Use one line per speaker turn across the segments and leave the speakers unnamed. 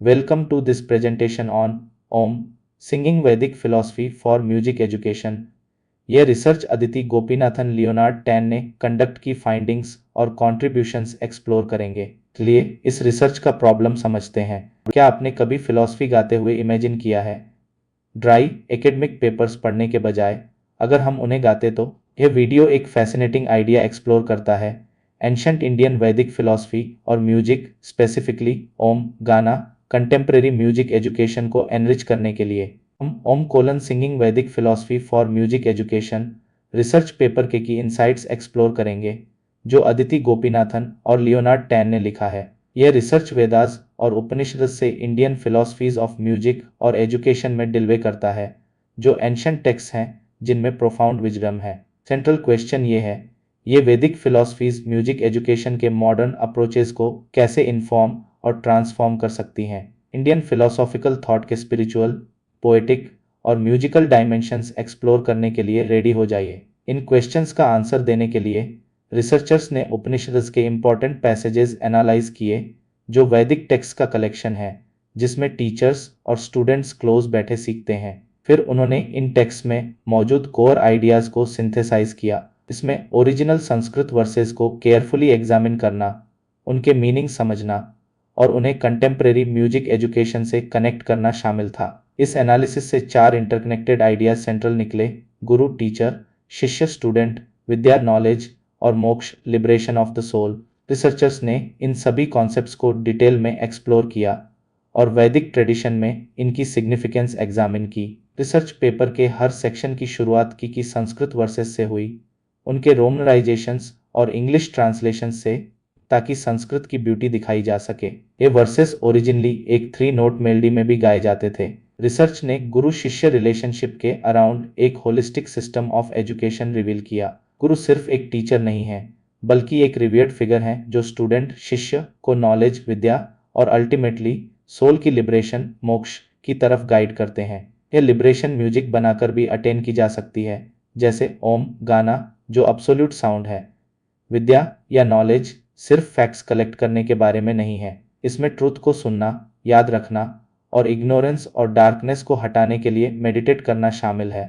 Welcome to this presentation on Om Singing Vedic Philosophy for Music Education। यह research Aditi Gopinathan Leonard tan ने conduct की findings और contributions explore करेंगे। चलिए इस रिसर्च का प्रॉब्लम समझते हैं। क्या आपने कभी फिलॉसफी गाते हुए इमेजिन किया है? ड्राई एकेडमिक पेपर्स पढ़ने के बजाय अगर हम उन्हें गाते तो? यह वीडियो एक फैसिनेटिंग आइडिया एक्सप्लोर करता है, एंशंट इंडियन वैदिक फिलॉसफी और म्यूजिक, स्पेसिफिकली ओम गाना कंटेम्प्रेरी म्यूजिक एजुकेशन को एनरिच करने के लिए। हम ओम कोलन सिंगिंग वैदिक philosophy for music education research paper के की इनसाइट्स एक्सप्लोर करेंगे, जो अदिति गोपीनाथन और लियोनार्ड टैन ने लिखा है। यह रिसर्च वेदास और उपनिषद से इंडियन फिलॉसफीज ऑफ म्यूजिक और एजुकेशन में डिल्वे करता है, जो एंशंट टेक्स्ट हैं जिनमें प्रोफाउंड विजडम है। सेंट्रल क्वेश्चन ये है, ये वैदिक फिलॉसफीज म्यूजिक एजुकेशन के मॉडर्न अप्रोचेस को कैसे इन्फॉर्म और ट्रांसफॉर्म कर सकती हैं। इंडियन फिलोसॉफिकल थॉट के स्पिरिचुअल, पोएटिक और म्यूजिकल डायमेंशंस एक्सप्लोर करने के लिए रेडी हो जाइए। इन क्वेश्चंस का आंसर देने के लिए रिसर्चर्स ने उपनिषद्स के इंपॉर्टेंट पैसेजेस एनालाइज किए, जो वैदिक टेक्स्ट का कलेक्शन है जिसमें टीचर्स और स्टूडेंट्स क्लोज बैठे सीखते हैं। फिर उन्होंने इन टेक्स्ट में मौजूद कोर आइडियाज को सिंथेसाइज किया। इसमें ओरिजिनल संस्कृत वर्सेस को केयरफुली एग्जामिन करना, उनके मीनिंग समझना और उन्हें कंटेम्प्रेरी म्यूजिक एजुकेशन से कनेक्ट करना शामिल था। इस एनालिसिस से 4 इंटरकनेक्टेड आइडियाज सेंट्रल निकले: गुरु टीचर, शिष्य स्टूडेंट, विद्या नॉलेज और मोक्ष liberation of the soul. Researchers ने इन सभी कॉन्सेप्ट्स को डिटेल में एक्सप्लोर किया और वैदिक ट्रेडिशन में इनकी सिग्निफिकेंस एग्जामिन की। रिसर्च पेपर के हर सेक्शन की शुरुआत की संस्कृत वर्सेस से हुई, उनके रोमनाइजेशंस और इंग्लिश ट्रांसलेशंस से, ताकि संस्कृत की ब्यूटी दिखाई जा सके। ये वर्सेस ओरिजिनली एक 3 नोट मेलोडी में भी गाए जाते थे। रिसर्च ने गुरु शिष्य रिलेशनशिप के अराउंड एक holistic system of education reveal किया। गुरु सिर्फ एक टीचर नहीं है, बल्कि एक रिवियर्ड फिगर है जो स्टूडेंट शिष्य को नॉलेज, विद्या और अल्टीमेटली सोल की लिबरेशन, मोक्ष की तरफ गाइड करते हैं। यह लिबरेशन म्यूजिक बनाकर भी अटेन की जा सकती है, जैसे ओम गाना जो अब्सोल्यूट साउंड है। विद्या या नॉलेज सिर्फ फैक्ट्स कलेक्ट करने के बारे में नहीं है, इसमें ट्रूथ को सुनना, याद रखना और इग्नोरेंस और डार्कनेस को हटाने के लिए मेडिटेट करना शामिल है।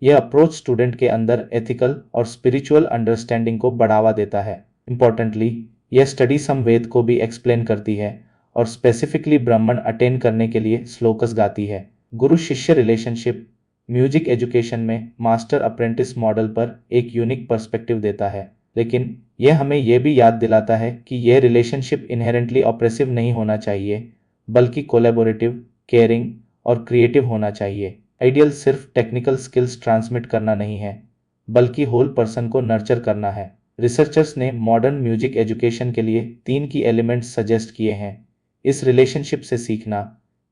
यह अप्रोच स्टूडेंट के अंदर एथिकल और स्पिरिचुअल अंडरस्टैंडिंग को बढ़ावा देता है। इंपॉर्टेंटली, यह स्टडी समवेद को भी एक्सप्लेन करती है और स्पेसिफिकली ब्राह्मण अटेन करने के लिए श्लोकस गाती है। गुरु शिष्य रिलेशनशिप म्यूजिक एजुकेशन में मास्टर अप्रेंटिस मॉडल पर एक यूनिक पर्सपेक्टिव देता है, लेकिन यह हमें यह भी याद दिलाता है कि यह रिलेशनशिप इनहेरेंटली ऑप्रेसिव नहीं होना चाहिए, बल्कि कोलैबोरेटिव, केयरिंग और क्रिएटिव होना चाहिए। आइडियल सिर्फ टेक्निकल स्किल्स ट्रांसमिट करना नहीं है, बल्कि होल पर्सन को नर्चर करना है। रिसर्चर्स ने मॉडर्न म्यूजिक एजुकेशन के लिए 3 की एलिमेंट्स सजेस्ट किए हैं: इस रिलेशनशिप से सीखना,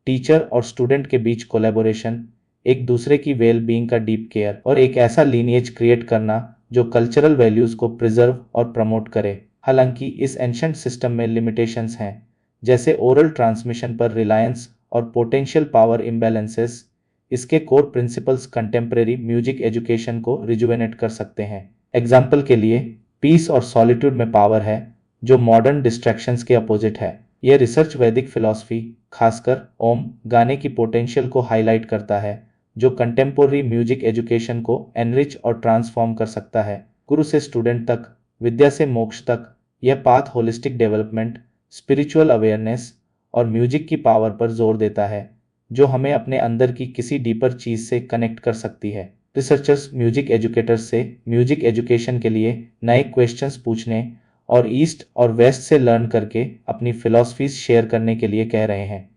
टीचर और स्टूडेंट के बीच कोलैबोरेशन, एक दूसरे की वेल बीइंग का डीप केयर और एक ऐसा लीनिएज क्रिएट करना जो कल्चरल वैल्यूज को प्रिजर्व और प्रमोट करे। हालांकि इस एंशंट सिस्टम में लिमिटेशंस हैं, जैसे ओरल ट्रांसमिशन पर रिलायंस और पोटेंशियल पावर इम्बैलेंसेस। इसके core principles contemporary music education को रिजुवेनेट कर सकते हैं। एग्जाम्पल के लिए, पीस और सॉलिट्यूड में पावर है, जो मॉडर्न डिस्ट्रैक्शंस के अपोजिट है। यह रिसर्च वैदिक फिलॉसफी, खासकर ओम गाने की पोटेंशियल को हाईलाइट करता है, जो कंटेम्पोररी म्यूजिक एजुकेशन को एनरिच और ट्रांसफॉर्म कर सकता है। गुरु से स्टूडेंट तक, विद्या से मोक्ष तक, यह path holistic development, spiritual awareness और म्यूजिक की पावर पर जोर देता है, जो हमें अपने अंदर की किसी डीपर चीज से कनेक्ट कर सकती है। रिसर्चर्स म्यूजिक एजुकेटर्स से म्यूजिक एजुकेशन के लिए नए क्वेश्चंस पूछने और ईस्ट और वेस्ट से लर्न करके अपनी फिलॉसफीज शेयर करने के लिए कह रहे हैं।